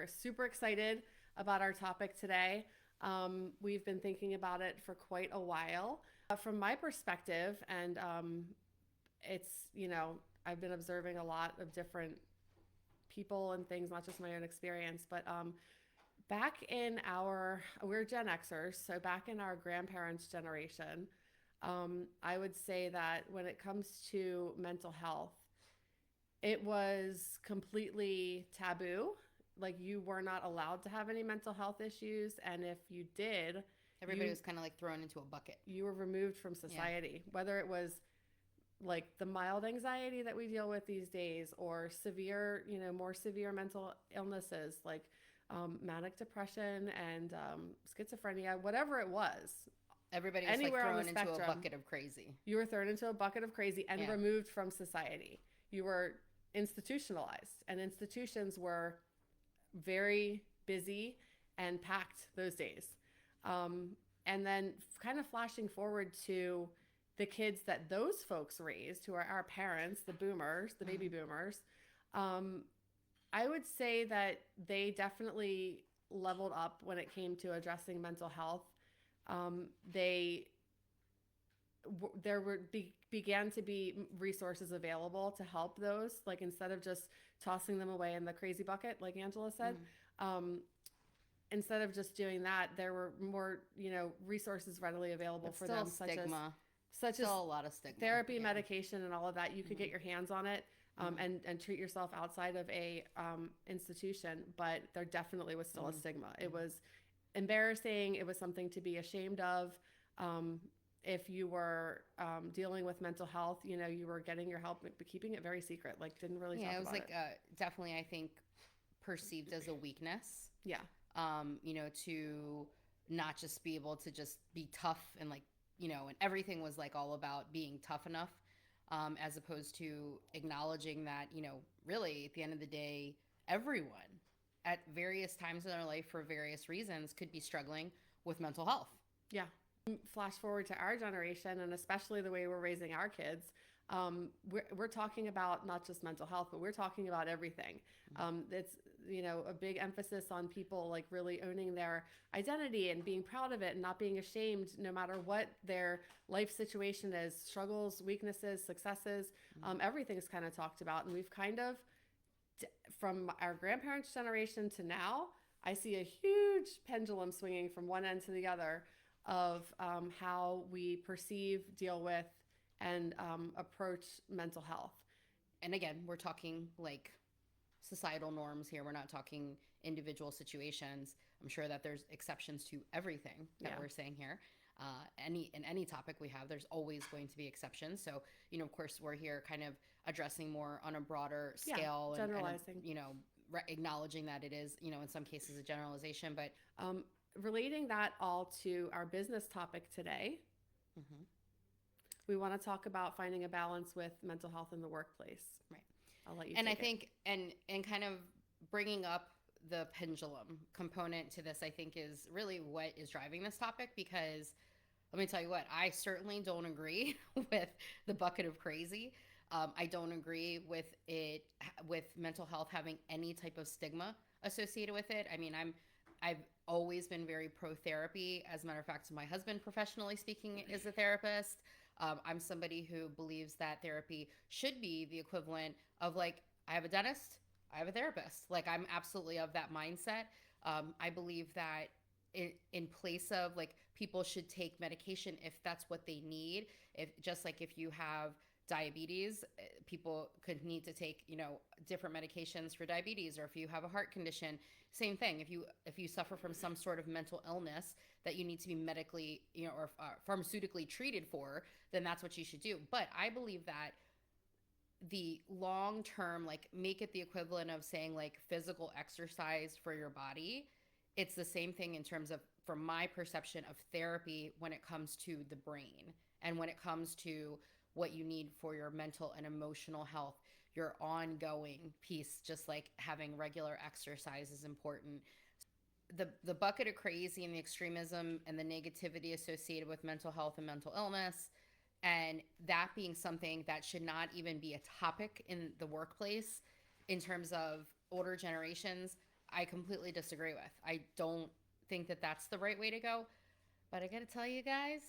we're super excited about our topic today. We've been thinking about it for quite a while. From my perspective, and it's, I've been observing a lot of different people and things, not just my own experience, but back in we're Gen Xers, so back in our grandparents' generation, I would say that when it comes to mental health, it was completely taboo. Like you were not allowed to have any mental health issues, and if you did, Everybody you was kind of like thrown into a bucket. you were removed from Yeah. society. Whether it was like the mild anxiety that we deal with these days, or severe, more severe mental illnesses like manic depression and schizophrenia, whatever it was, Everybody was like anywhere on the thrown into a spectrum, bucket of crazy. you were thrown into a bucket of crazy and Yeah. removed from society. You were institutionalized, and institutions were very busy and packed those days. And then kind of flashing forward to the kids that those folks raised, who are our parents, the boomers, the baby boomers, um, I would say that they definitely leveled up when it came to addressing mental health. They there were began to be resources available to help those, like instead of just tossing them away in the crazy bucket like Angela said. Mm-hmm. um, Instead of just doing that, there were more resources readily available But for still them, such as stigma. such as Still a lot of stigma. therapy, Yeah. medication, and all of that. You could Mm-hmm. get your hands on it, Mm-hmm. and treat yourself outside of a institution, but there definitely was still a Mm-hmm. stigma. It was embarrassing. It was something to be ashamed of. Um, if you were dealing with mental health, you were getting your help, but keeping it very secret. Like, didn't really Yeah, talk it was about like it. definitely, I think, perceived as a weakness. Yeah, To not just be able to just be tough and like, and everything was like all about being tough enough, as opposed to acknowledging that, really at the end of the day, everyone at various times in their life for various reasons could be struggling with mental health. yeah. Flash forward to our generation, and especially the way we're raising our kids, we're talking about not just mental health, but we're talking about everything. It's a big emphasis on people like really owning their identity and being proud of it and not being ashamed, no matter what their life situation is, struggles, weaknesses, successes. Everything's kind of talked about, and we've kind of, from our grandparents' generation to now, I see a huge pendulum swinging from one end to the other of how we perceive, deal with, and approach mental health. And again, we're talking like societal norms here. We're not talking individual situations. I'm sure that there's exceptions to everything that Yeah. we're saying here. Any topic we have, there's always going to be exceptions. So, of course, we're here kind of addressing more on a broader Yeah. scale, and Generalizing. acknowledging that it is, in some cases a generalization, but Relating that all to our business topic today, mm-hmm. we want to talk about finding a balance with mental health in the workplace. Right. I'll let you And I take it. think, and kind of bringing up the pendulum component to this, I think is really what is driving this topic, because let me tell you what, I certainly don't agree with the bucket of crazy. I don't agree with it, with mental health having any type of stigma associated with it. I mean, I've always been very pro therapy. As a matter of fact, my husband, professionally speaking, is a therapist. I'm somebody who believes that therapy should be the equivalent of, like, I have a dentist, I have a therapist. Like, I'm absolutely of that mindset. I believe that in place of, like, people should take medication if that's what they need. If just like if you have diabetes, people could need to take, different medications for diabetes, or if you have a heart condition, same thing. If you suffer from some sort of mental illness that you need to be medically, or pharmaceutically treated for, then that's what you should do. But I believe that the long term, like, make it the equivalent of saying like physical exercise for your body. It's the same thing in terms of, from my perception of therapy, when it comes to the brain and when it comes to what you need for your mental and emotional health, your ongoing piece. Just like having regular exercise is important. The bucket of crazy and the extremism and the negativity associated with mental health and mental illness, and that being something that should not even be a topic in the workplace in terms of older generations. I completely disagree with. I don't think that that's the right way to go. But I got to tell you guys,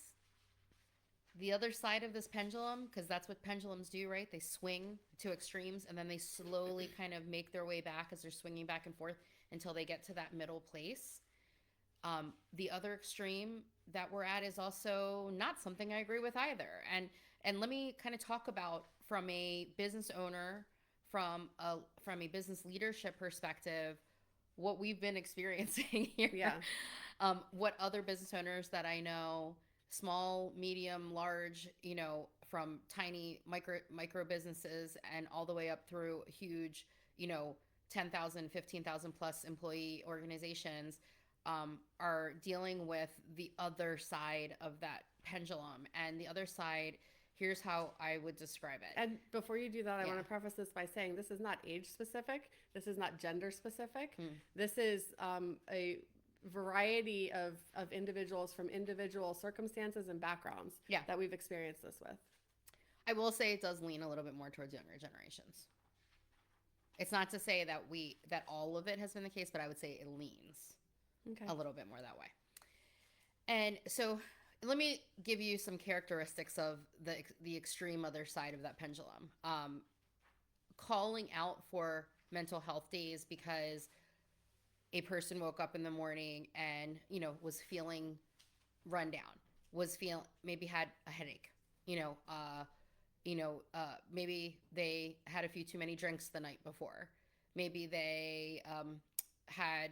the other side of this pendulum, because that's what pendulums do, right? They swing to extremes and then they slowly kind of make their way back as they're swinging back and forth until they get to that middle place. The other extreme that we're at is also not something I agree with either. And let me kind of talk about from a business owner, from a business leadership perspective, what we've been experiencing here. Yeah. What other business owners that I know, small, medium, large, from tiny micro businesses and all the way up through huge, 10,000, 15,000 plus employee organizations, are dealing with the other side of that pendulum. And the other side, here's how I would describe it. And before you do that, I Yeah. want to preface this by saying this is not age specific. This is not gender specific. Hmm. This is a variety of individuals from individual circumstances and backgrounds Yeah. that we've experienced this with. I will say it does lean a little bit more towards younger generations. It's not to say that all of it has been the case, but I would say it leans Okay. a little bit more that way. And so let me give you some characteristics of the extreme other side of that pendulum. Calling out for mental health days because a person woke up in the morning and, was feeling run down, maybe had a headache, maybe they had a few too many drinks the night before. Maybe they had,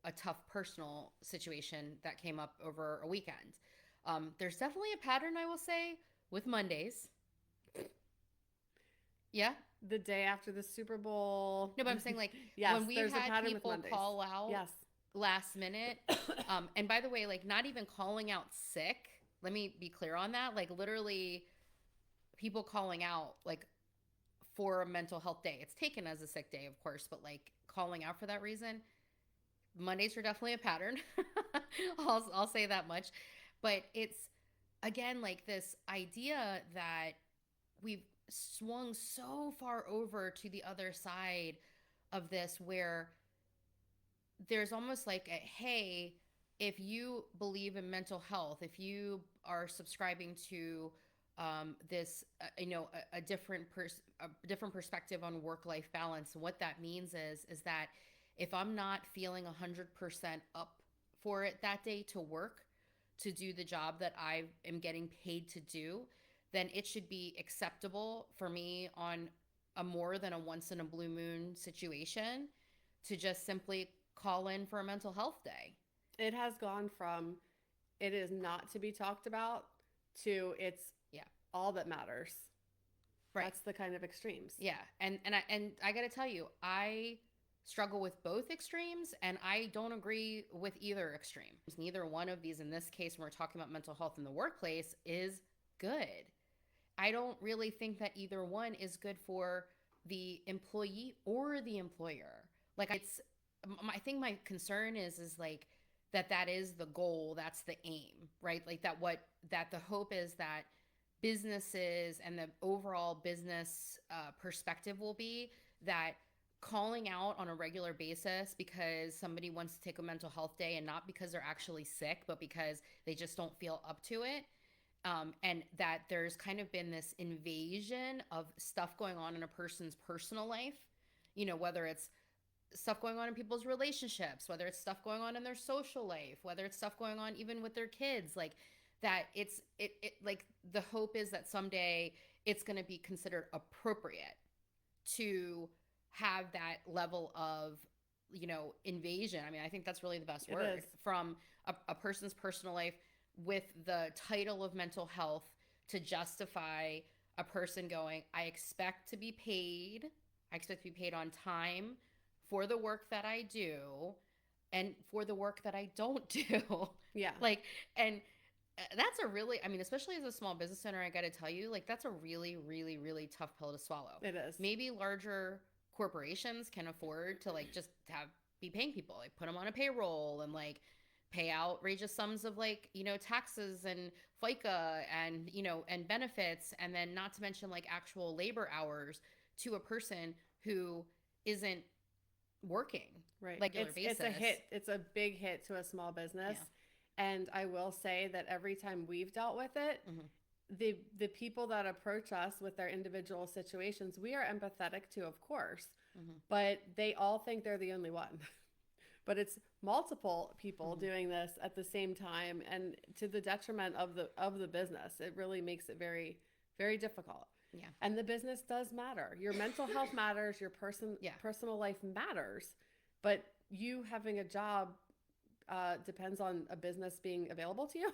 a tough personal situation that came up over a weekend. There's definitely a pattern, I will say, with Mondays. Yeah. The day after the Super Bowl. No, but I'm saying like yes, when we've there's a had pattern with people Mondays. call out Yes. last minute, and by the way, like not even calling out sick. Let me be clear on that. Like literally, people calling out like for a mental health day. It's taken as a sick day, of course, but like calling out for that reason. Mondays are definitely a pattern. I'll say that much, but it's again like this idea that we've swung so far over to the other side of this where there's almost like a hey, if you believe in mental health, if you are subscribing to this a different different perspective on work-life balance, what that means is that if I'm not feeling 100% up for it that day to work, to do the job that I am getting paid to do, then it should be acceptable for me on a more than a once in a blue moon situation to just simply call in for a mental health day. It has gone from it is not to be talked about to it's all that matters. Right. That's the kind of extremes. Yeah. And I got to tell you, I struggle with both extremes and I don't agree with either extreme. Neither one of these in this case when we're talking about mental health in the workplace is good. I don't really think that either one is good for the employee or the employer. Like I think my concern is like that is the goal, that's the aim, right? Like that the hope is that businesses and the overall business perspective will be that calling out on a regular basis because somebody wants to take a mental health day and not because they're actually sick, but because they just don't feel up to it. And that there's kind of been this invasion of stuff going on in a person's personal life, whether it's stuff going on in people's relationships, whether it's stuff going on in their social life, whether it's stuff going on even with their kids, like that it like the hope is that someday it's going to be considered appropriate to have that level of, invasion. I mean, I think that's really the best word from a person's personal life with the title of mental health to justify a person going, I expect to be paid on time for the work that I do and for the work that I don't do. Yeah. Like, and that's a really, I mean, especially as a small business owner, I got to tell you, like, that's a really, really, really tough pill to swallow. It is. Maybe larger corporations can afford to like just be paying people, like put them on a payroll and like pay outrageous sums of like, taxes and FICA and, and benefits. And then not to mention like actual labor hours to a person who isn't working. Right. regular It's a basis. hit. It's a big hit to a small business. And I will say that every time we've dealt with it, Mhm. the people that approach us with their individual situations, we are empathetic to, of course, Mhm. but they all think they're the only one. But it's multiple people Mhm. doing this at the same time, and to the detriment of the business. It really makes it very, very difficult. Yeah. And the business does matter. Your mental health matters, your Yeah. personal life matters, but you having a job depends on a business being available to you.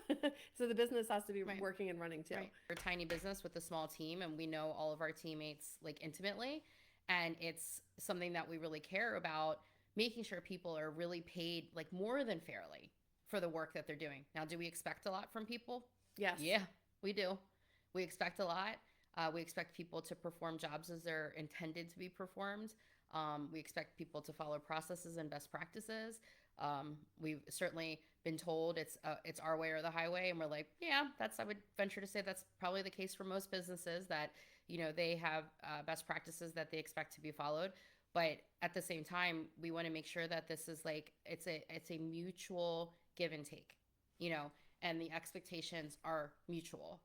So the business has to be Right. working and running too. Right. We're a tiny business with a small team, and we know all of our teammates like intimately. And it's something that we really care about, making sure people are really paid like more than fairly for the work that they're doing. Now, do we expect a lot from people? Yes. Yeah, we do. We expect a lot. We expect people to perform jobs as they're intended to be performed. We expect people to follow processes and best practices. We've certainly been told it's our way or the highway, and we're like, yeah, I would venture to say that's probably the case for most businesses, that they have best practices that they expect to be followed. But at the same time, we want to make sure that this is like it's a mutual give and take, you know, and the expectations are mutual,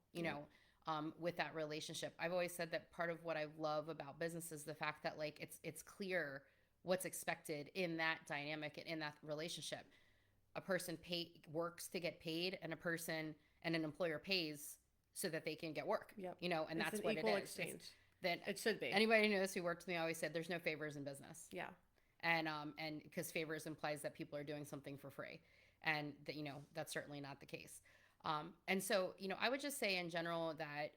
with that relationship. I've always said that part of what I love about business is the fact that like it's clear what's expected in that dynamic and in that relationship. A person works to get paid, and an employer pays so that they can get work. Yep. And It's that's an what it equal is. exchange. Then It should be. anybody who knows who worked with me always said there's no favors in business. Yeah. And because favors implies that people are doing something for free, and that that's certainly not the case. And so I would just say in general that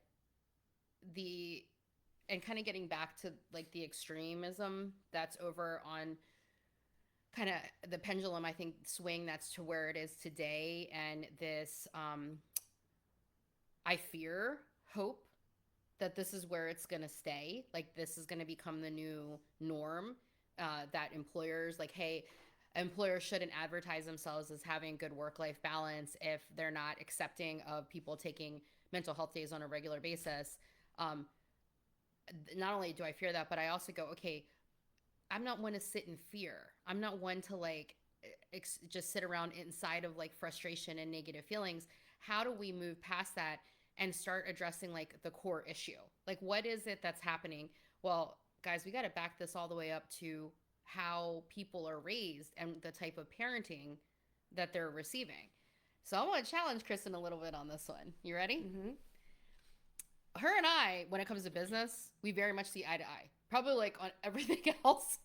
and kind of getting back to like the extremism that's over on kind of the pendulum, I think, swing that's to where it is today, and this I hope that this is where it's going to stay. Like, this is going to become the new norm, that employers shouldn't advertise themselves as having good work-life balance if they're not accepting of people taking mental health days on a regular basis. Not only do I fear that, but I also go, okay, I'm not one to sit in fear. I'm not one to like just sit around inside of like frustration and negative feelings. How do we move past that and start addressing like the core issue? Like, what is it that's happening? Well, guys, we got to back this all the way up to how people are raised and the type of parenting that they're receiving. So I want to challenge Kristen a little bit on this one. You ready? Mm-hmm. Her and I, when it comes to business, we very much see eye to eye. Probably like on everything else.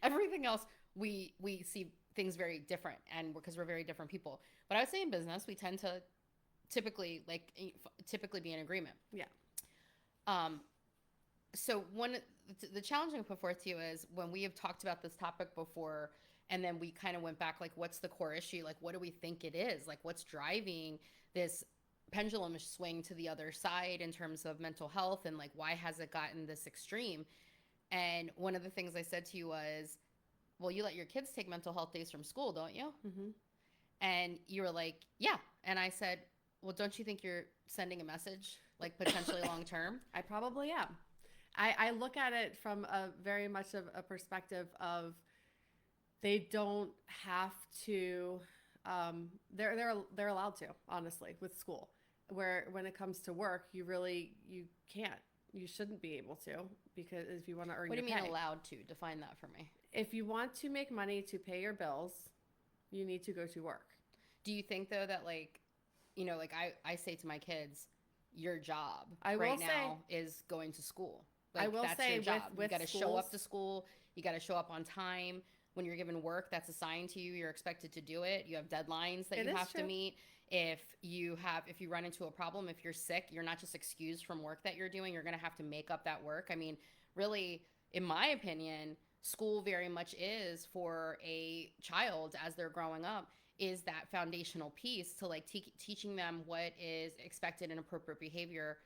Everything else, we see things very different, and because we're very different people. But I would say in business, we tend to typically be in agreement. Yeah. So the challenge I put forth to you is, when we have talked about this topic before, and then we kind of went back, like, what's the core issue? Like, what do we think it is? Like, what's driving this pendulum swing to the other side in terms of mental health, and like, why has it gotten this extreme? And one of the things I said to you was, well, you let your kids take mental health days from school, don't you? Mm-hmm. And you were like, yeah. And I said, well, don't you think you're sending a message, like, potentially long term? I probably am. I look at it from a very much of a perspective of, they don't have to, they're allowed to, honestly, with school. Where when it comes to work, you can't. You shouldn't be able to, because if you want to earn What do your you mean pay. allowed to? Define that for me. If you want to make money to pay your bills, you need to go to work. Do you think, though, that like I say to my kids, your job now is going to school. Like, I will that's say your job. with you got to show up to school. You got to show up on time. When you're given work that's assigned to you, you're expected to do it. You have deadlines that you have to meet. If you run into a problem, if you're sick, you're not just excused from work that you're doing. You're going to have to make up that work. I mean, really, in my opinion, school very much is, for a child as they're growing up, is that foundational piece to like teaching them what is expected and appropriate behavior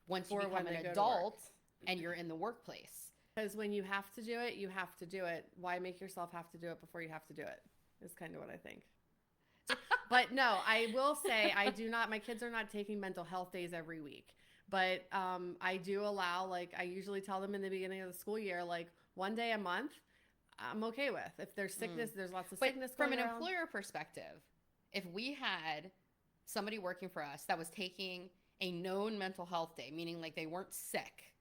once you become an adult and you're in the workplace. Because when you have to do it, you have to do it. Why make yourself have to do it before you have to do it? Is kind of what I think. But no, I will say my kids are not taking mental health days every week. But I do allow, like, I usually tell them in the beginning of the school year, like, one day a month, I'm okay with. If there's sickness, there's lots of But sickness from going an around. employer perspective, if we had somebody working for us that was taking a known mental health day, meaning like they weren't sick,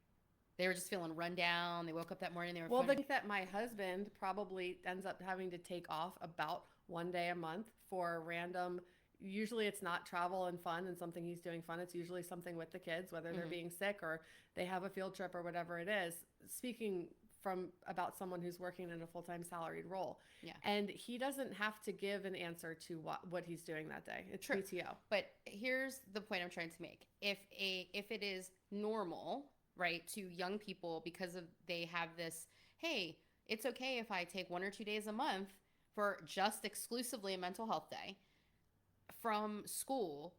they were just feeling run down, they woke up that morning, they were Well, feeling, the that my husband probably ends up having to take off about 1 day a month for random. Usually, it's not travel and fun and something he's doing fun. It's usually something with the kids, whether they're being sick or they have a field trip or whatever it is. Speaking from about someone who's working in a full-time salaried role, yeah. and he doesn't have to give an answer to what he's doing that day. It's True. PTO. But here's the point I'm trying to make. If it is normal, right, to young people because of they have this, hey, it's okay if I take 1 or 2 days a month for just exclusively a mental health day from school,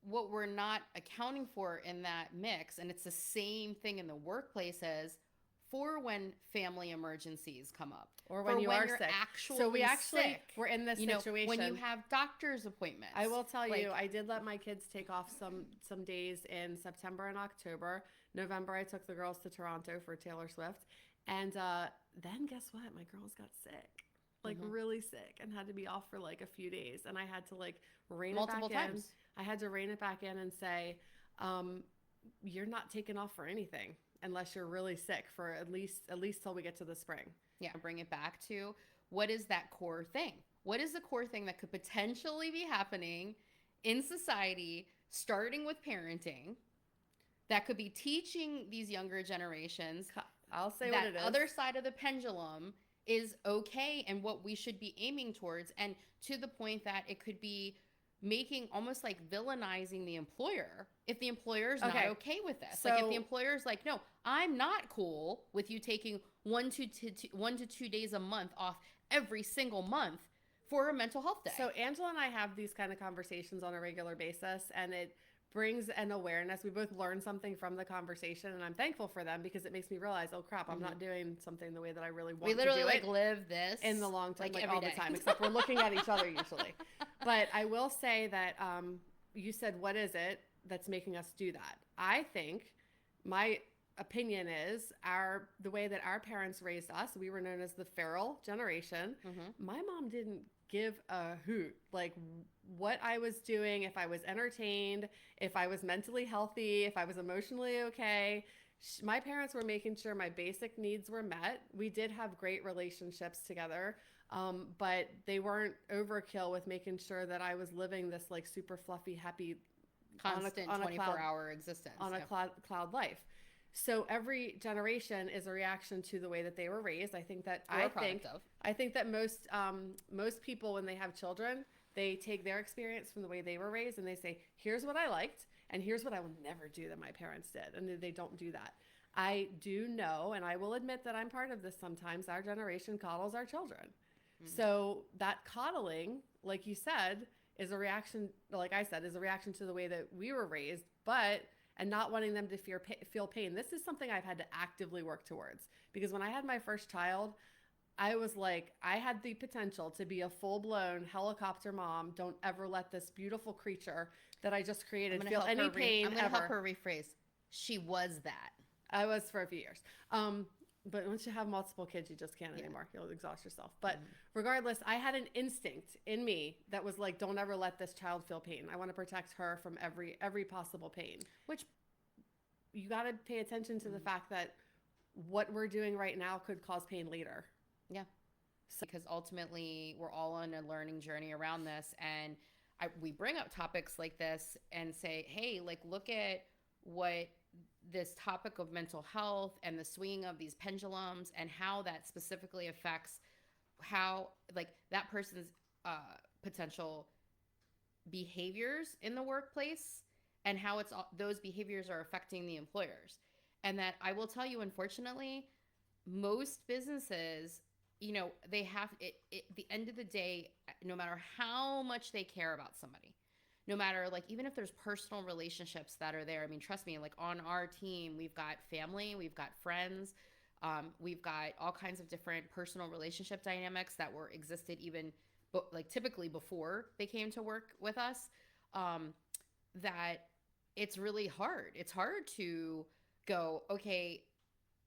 what we're not accounting for in that mix, and it's the same thing in the workplace as for when family emergencies come up Or when for you when are you're sick. actually So we actually sick. we're in this You know, situation. when you have doctor's appointments. I will tell like, you, I did let my kids take off some days in September and October. November, I took the girls to Toronto for Taylor Swift, and then guess what? My girls got sick, like really sick, and had to be off for like a few days. And I had to like rein multiple it back times. in. I had to rein it back in and say, you're not taking off for anything unless you're really sick for at least till we get to the spring. Yeah, bring it back to what is that core thing? What is the core thing that could potentially be happening in society, starting with parenting, that could be teaching these younger generations I'll say that what it is. other side of the pendulum is okay and what we should be aiming towards, and to the point that it could be making almost like villainizing the employer if the employer's not okay with this. Like if the employer's like, no, I'm not cool with you taking 1 to 2 days a month off every single month for a mental health day. So Angela and I have these kind of conversations on a regular basis, and it brings an awareness. We both learn something from the conversation, and I'm thankful for them because it makes me realize, oh crap, I'm not doing something the way that I really want to do it. We literally like live this in the long term, like every all day. the time, except we're looking at each other usually. But I will say that you said, what is it that's making us do that? I think my opinion is the way that our parents raised us, we were known as the feral generation. My mom didn't give a hoot like what I was doing, if I was entertained, if I was mentally healthy, if I was emotionally okay. My parents were making sure my basic needs were met. We did have great relationships together, but they weren't overkill with making sure that I was living this like super fluffy, happy, constant 24-hour existence on a cloud life. So every generation is a reaction to the way that they were raised. I think that I think that most people, when they have children, they take their experience from the way they were raised and they say, here's what I liked and here's what I will never do that my parents did. And they don't do that. I do know, and I will admit that I'm part of this sometimes, our generation coddles our children. So that coddling, like you said, is a reaction, like I said, is a reaction to the way that we were raised, and not wanting them to feel pain. This is something I've had to actively work towards, because when I had my first child, I was like, I had the potential to be a full-blown helicopter mom. Don't ever let this beautiful creature that I just created feel any pain. I'm going to help her rephrase. She was that. I was for a few years. But once you have multiple kids, you just can't anymore. You'll exhaust yourself. But regardless, I had an instinct in me that was like, don't ever let this child feel pain. I want to protect her from every possible pain. Which you got to pay attention to the fact that what we're doing right now could cause pain later. Yeah. Because ultimately, we're all on a learning journey around this. And we bring up topics like this and say, hey, like, look at what this topic of mental health and the swinging of these pendulums and how that specifically affects how, like, that person's potential behaviors in the workplace and how those behaviors are affecting the employers. And that I will tell you, unfortunately, most businesses, you know, they have at the end of the day, no matter how much they care about somebody, no matter, like, even if there's personal relationships that are there. I mean, trust me, like, on our team, we've got family, we've got friends, we've got all kinds of different personal relationship dynamics that were existed even like typically before they came to work with us, that it's really hard. It's hard to go, okay,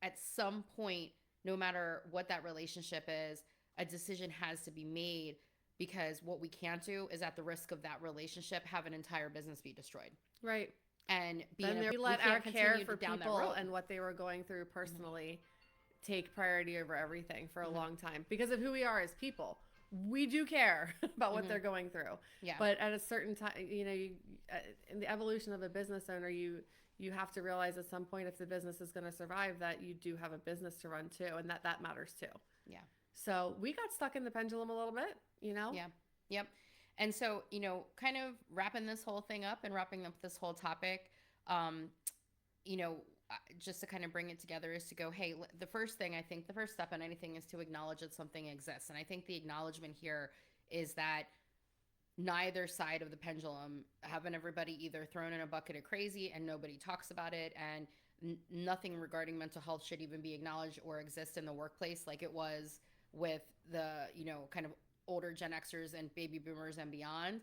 at some point, no matter what that relationship is, a decision has to be made, because what we can't do is, at the risk of that relationship, have an entire business be destroyed. Right. And Then we we let our can't care continue for down that people road. and what they were going through personally take priority over everything for a Mhm. long time because of who we are as people. We do care about what Mhm. they're going through. Yeah. But at a certain time, in the evolution of a business owner, you have to realize at some point, if the business is going to survive, that you do have a business to run too, and that matters too. Yeah. So we got stuck in the pendulum a little bit, Yeah. Yep. And so, kind of wrapping this whole thing up and wrapping up this whole topic, um, just to kind of bring it together is to go, hey, the first thing, I think the first step in anything is to acknowledge that something exists. And I think the acknowledgement here is that neither side of the pendulum, having everybody either thrown in a bucket of crazy and nobody talks about it, and nothing regarding mental health should even be acknowledged or exist in the workplace like it was with the, kind of older Gen Xers and baby boomers and beyond.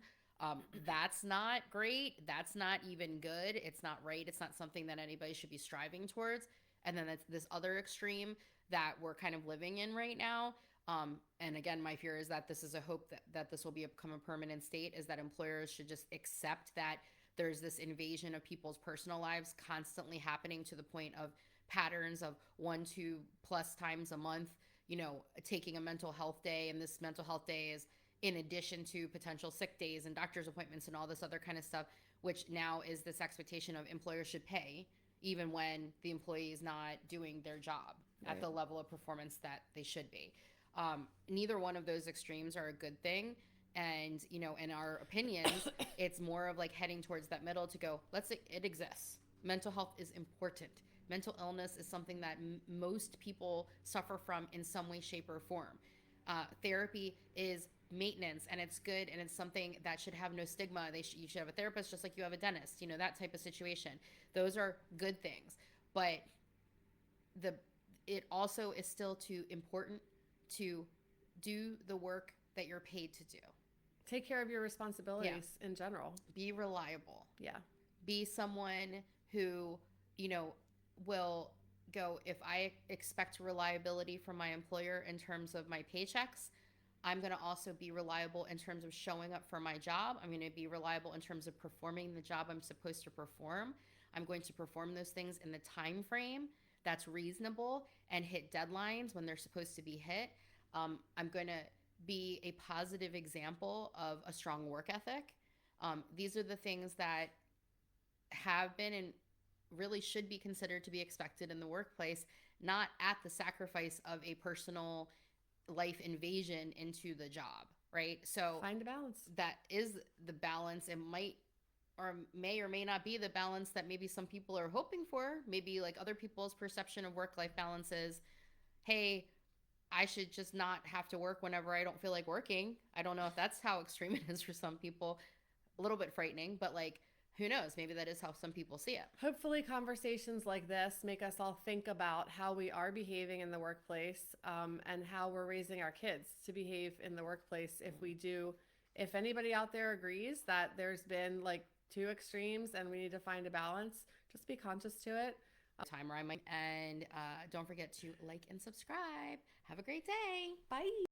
That's not great. That's not even good. It's not right. It's not something that anybody should be striving towards. And then that's this other extreme that we're kind of living in right now. And again, my fear is that this is a hope that this will become a permanent state, is that employers should just accept that there's this invasion of people's personal lives constantly happening, to the point of patterns of 1-2+ times a month, taking a mental health day. And this mental health day is in addition to potential sick days and doctor's appointments and all this other kind of stuff, which now is this expectation of employers should pay even when the employee is not doing their job at the level of performance that they should be. Neither one of those extremes are a good thing. And, in our opinions, it's more of like heading towards that middle to go, it exists. Mental health is important. Mental illness is something that most people suffer from in some way, shape, or form. Therapy is maintenance, and it's good, and it's something that should have no stigma. You should have a therapist just like you have a dentist, that type of situation. Those are good things. But it also is still too important to do the work that you're paid to do. Take care of your responsibilities in general. Be reliable. Yeah. Be someone who, will go, if I expect reliability from my employer in terms of my paychecks, I'm going to also be reliable in terms of showing up for my job. I'm going to be reliable in terms of performing the job I'm supposed to perform. I'm going to perform those things in the time frame that's reasonable and hit deadlines when they're supposed to be hit. I'm going to be a positive example of a strong work ethic. These are the things that have been and really should be considered to be expected in the workplace, not at the sacrifice of a personal life invasion into the job, right? So find a balance. That is the balance. It might or may not be the balance that maybe some people are hoping for. Maybe like other people's perception of work-life balance is, hey, I should just not have to work whenever I don't feel like working. I don't know if that's how extreme it is for some people. A little bit frightening, but like, who knows? Maybe that is how some people see it. Hopefully conversations like this make us all think about how we are behaving in the workplace, and how we're raising our kids to behave in the workplace. If anybody out there agrees that there's been like two extremes and we need to find a balance, just be conscious to it. And don't forget to like and subscribe. Have a great day. Bye.